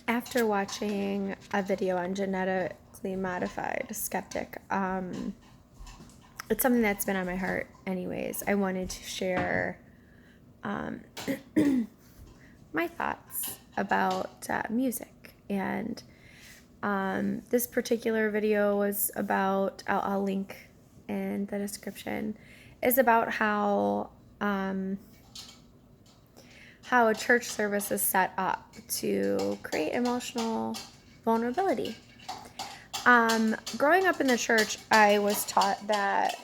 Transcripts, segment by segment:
After watching a video on genetically modified skeptic, it's something that's been on my heart anyways. I wanted to share my thoughts about music. And this particular video was about, I'll link in the description, is about how a church service is set up to create emotional vulnerability. Growing up in the church, I was taught that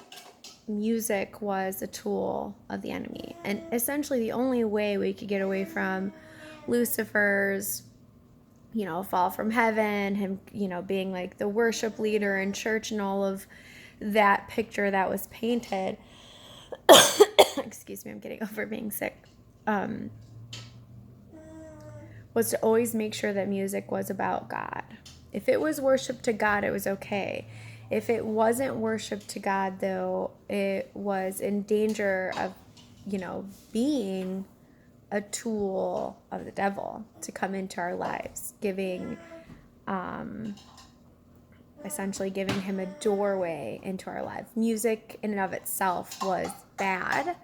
music was a tool of the enemy. And essentially the only way we could get away from Lucifer's, fall from heaven, him, being like the worship leader in church and all of that picture that was painted. Excuse me, I'm getting over being sick. Was to always make sure that music was about God. If it was worship to God, it was okay. If it wasn't worship to God, though, it was in danger of, being a tool of the devil to come into our lives, essentially giving him a doorway into our life. Music in and of itself was bad.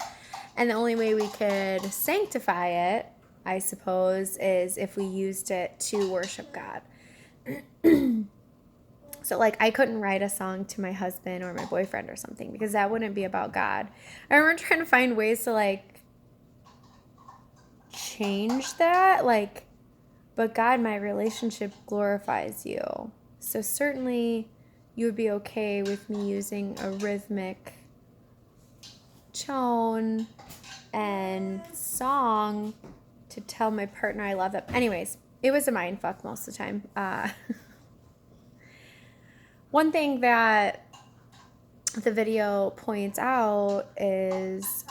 And the only way we could sanctify it, I suppose, is if we used it to worship God. So, I couldn't write a song to my husband or my boyfriend or something because that wouldn't be about God. I remember trying to find ways to, change that. But God, my relationship glorifies you. So certainly you would be okay with me using a rhythmic tone and song to tell my partner I love them. Anyways, it was a mind fuck most of the time. One thing that the video points out is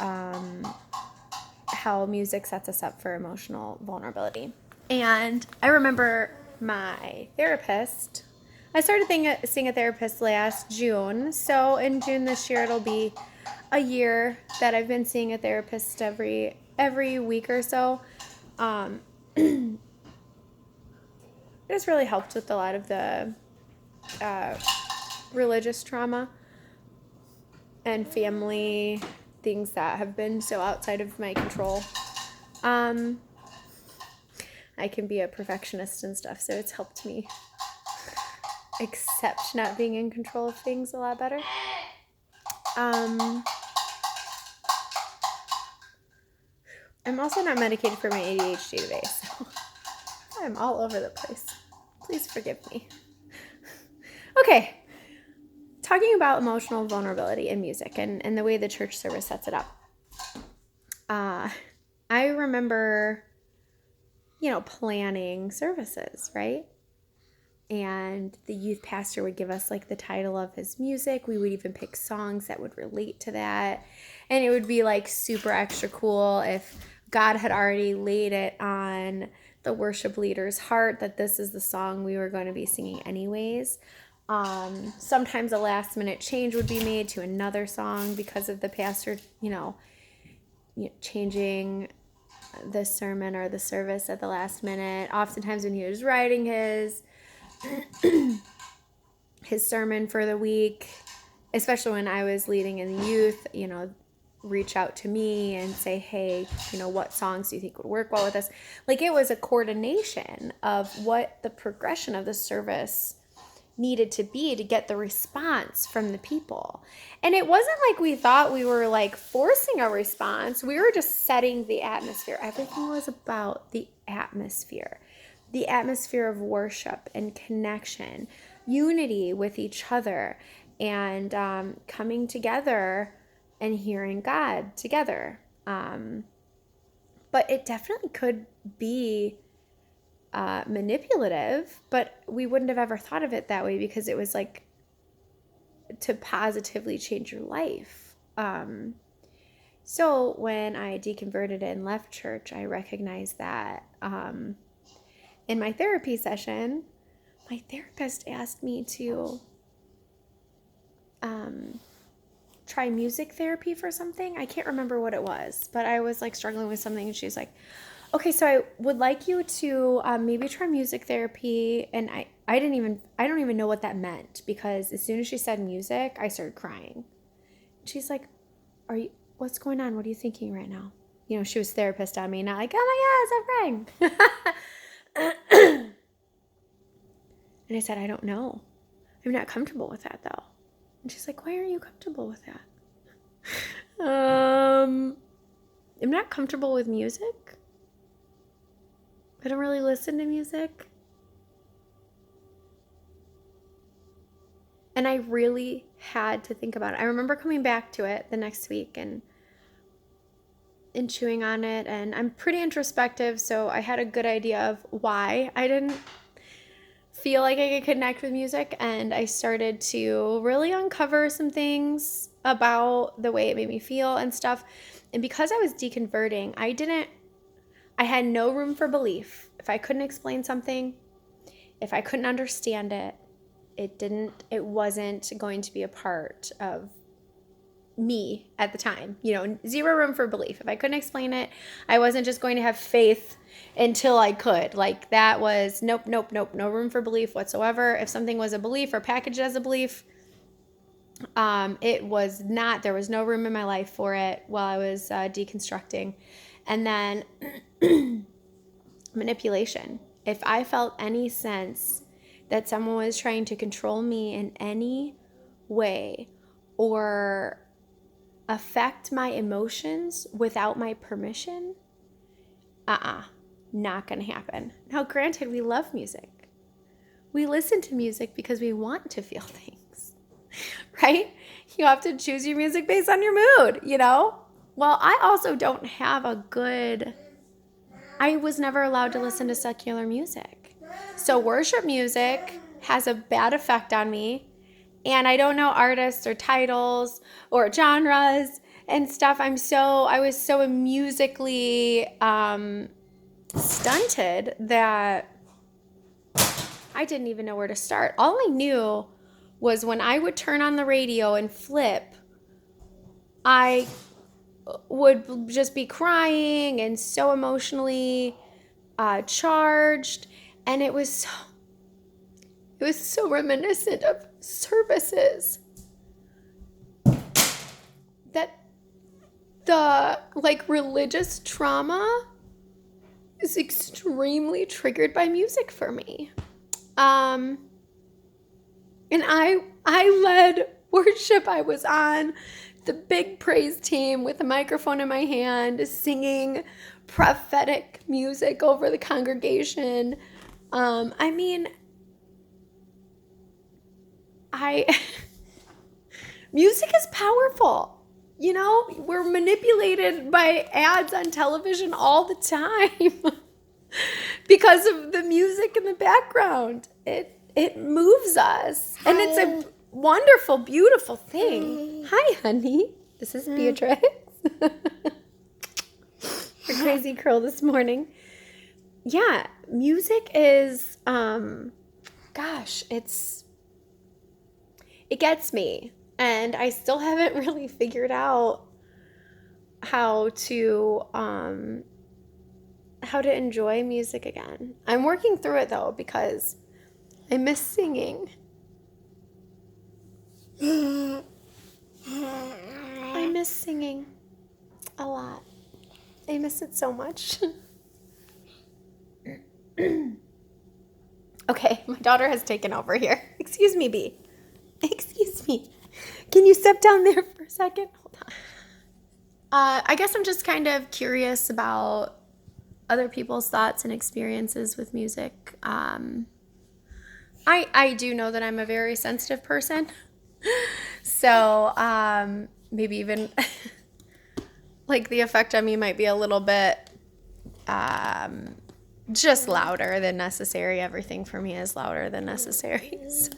how music sets us up for emotional vulnerability. And I remember my therapist. I started seeing a therapist last June. So in June this year, it'll be a year that I've been seeing a therapist every week or so. It has really helped with a lot of the religious trauma and family things that have been so outside of my control. I can be a perfectionist and stuff, so it's helped me accept not being in control of things a lot better. I'm also not medicated for my ADHD today, so I'm all over the place. Please forgive me. Okay, talking about emotional vulnerability in music and the way the church service sets it up. I remember, planning services, right? And the youth pastor would give us the title of his music. We would even pick songs that would relate to that. And it would be super extra cool if God had already laid it on the worship leader's heart that this is the song we were going to be singing anyways. Sometimes a last minute change would be made to another song because of the pastor, changing the sermon or the service at the last minute. Oftentimes when he was writing his sermon for the week, especially when I was leading in the youth, reach out to me and say, hey, what songs do you think would work well with us? It was a coordination of what the progression of the service needed to be to get the response from the people. And it wasn't we thought we were forcing a response. We were just setting the atmosphere. Everything was about the atmosphere of worship and connection, unity with each other, and coming together and hearing God together. But it definitely could be manipulative, but we wouldn't have ever thought of it that way because it was to positively change your life. So when I deconverted and left church, I recognized that in my therapy session, my therapist asked me to try music therapy for something. I can't remember what it was, but I was struggling with something, and she's like, Okay, so I would like you to maybe try music therapy, and I don't even know what that meant because as soon as she said music, I started crying. She's like, "Are you? What's going on? What are you thinking right now?" She was therapist on me, not like, "Oh my God, stop crying." And I said, "I don't know. I'm not comfortable with that though." And she's like, "Why aren't you comfortable with that?" I'm not comfortable with music. I don't really listen to music. And I really had to think about it. I remember coming back to it the next week and chewing on it, and I'm pretty introspective, so I had a good idea of why I didn't feel like I could connect with music, and I started to really uncover some things about the way it made me feel and stuff. And because I was deconverting, I had no room for belief. If I couldn't explain something, if I couldn't understand it, it wasn't going to be a part of me at the time. Zero room for belief. If I couldn't explain it, I wasn't just going to have faith until I could. Like that was nope, no room for belief whatsoever. If something was a belief or packaged as a belief, it was not, there was no room in my life for it while I was deconstructing. And then manipulation. If I felt any sense that someone was trying to control me in any way or affect my emotions without my permission, not gonna happen. Now, granted, we love music. We listen to music because we want to feel things, right? You have to choose your music based on your mood, Well, I also don't have I was never allowed to listen to secular music. So worship music has a bad effect on me. And I don't know artists or titles or genres and stuff. I was so musically stunted that I didn't even know where to start. All I knew was when I would turn on the radio and flip, I would just be crying and so emotionally charged. And it was so reminiscent of services that the religious trauma is extremely triggered by music for me. And I led worship. I was on the big praise team with a microphone in my hand, singing prophetic music over the congregation. Music is powerful. We're manipulated by ads on television all the time because of the music in the background. It moves us. And it's a wonderful, beautiful thing. Hi, honey. This is Beatrix. A crazy curl this morning. Yeah, music is, it gets me. And I still haven't really figured out how to enjoy music again. I'm working through it though because I miss singing. I miss singing a lot. I miss it so much. Okay, my daughter has taken over here. Excuse me, Bee. Excuse me. Can you step down there for a second? Hold on. I guess I'm just kind of curious about other people's thoughts and experiences with music. I do know that I'm a very sensitive person. So maybe even the effect on me might be a little bit just louder than necessary. Everything for me is louder than necessary. So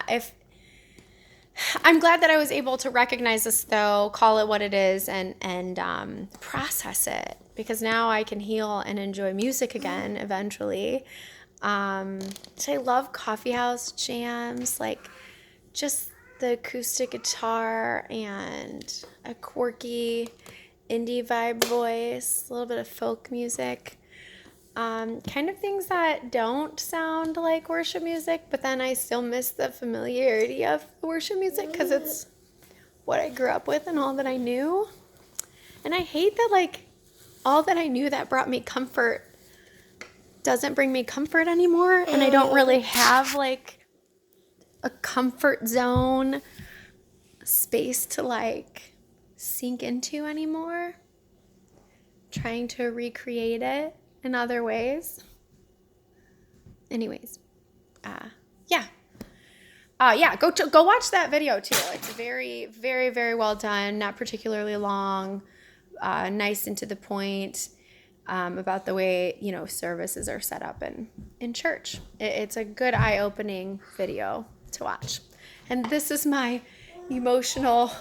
if I'm glad that I was able to recognize this though, call it what it is, and process it, because now I can heal and enjoy music again eventually. So I love coffee house jams, just the acoustic guitar and a quirky indie vibe voice, a little bit of folk music. Kind of things that don't sound like worship music, but then I still miss the familiarity of worship music because it's what I grew up with and all that I knew. And I hate that, like, all that I knew that brought me comfort doesn't bring me comfort anymore. And I don't really have, like, a comfort zone space to, like, sink into anymore. Trying to recreate it in other ways. Anyways, go watch that video too. It's very, very, very well done. Not particularly long. Nice and to the point about the way services are set up in church. It's a good eye-opening video to watch. And this is my emotional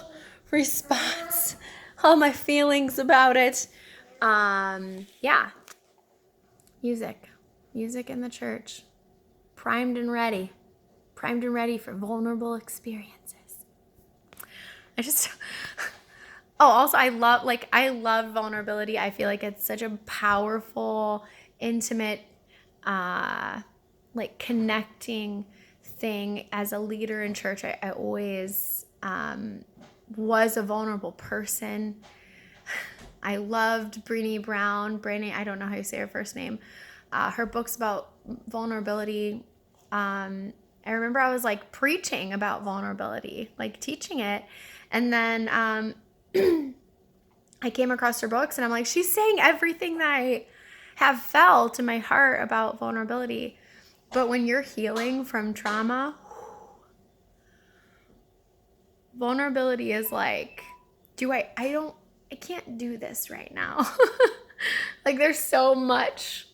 response. All my feelings about it. Music in the church, primed and ready for vulnerable experiences. Also I love vulnerability. I feel like it's such a powerful, intimate, like connecting thing. As a leader in church, I always was a vulnerable person. I loved Brené Brown. I don't know how you say her first name. Her books about vulnerability. I remember I was like preaching about vulnerability, like teaching it. And then I came across her books and I'm like, she's saying everything that I have felt in my heart about vulnerability. But when you're healing from trauma, vulnerability is like, I can't do this right now. Like there's so much.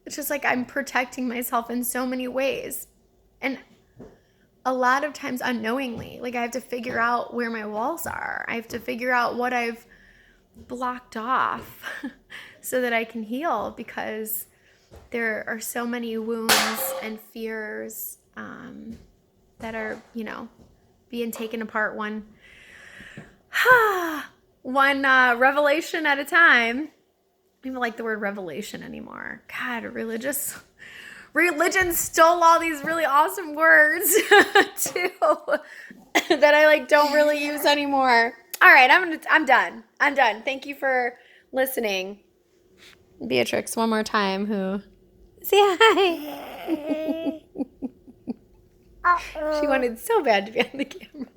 It's just like I'm protecting myself in so many ways. And a lot of times unknowingly, like I have to figure out where my walls are. I have to figure out what I've blocked off so that I can heal, because there are so many wounds and fears that are, being taken apart one revelation at a time. I don't even like the word revelation anymore. God, religion stole all these really awesome words too that I don't really use anymore. All right, I'm done. Thank you for listening. Beatrix, one more time, who say hi. She wanted so bad to be on the camera.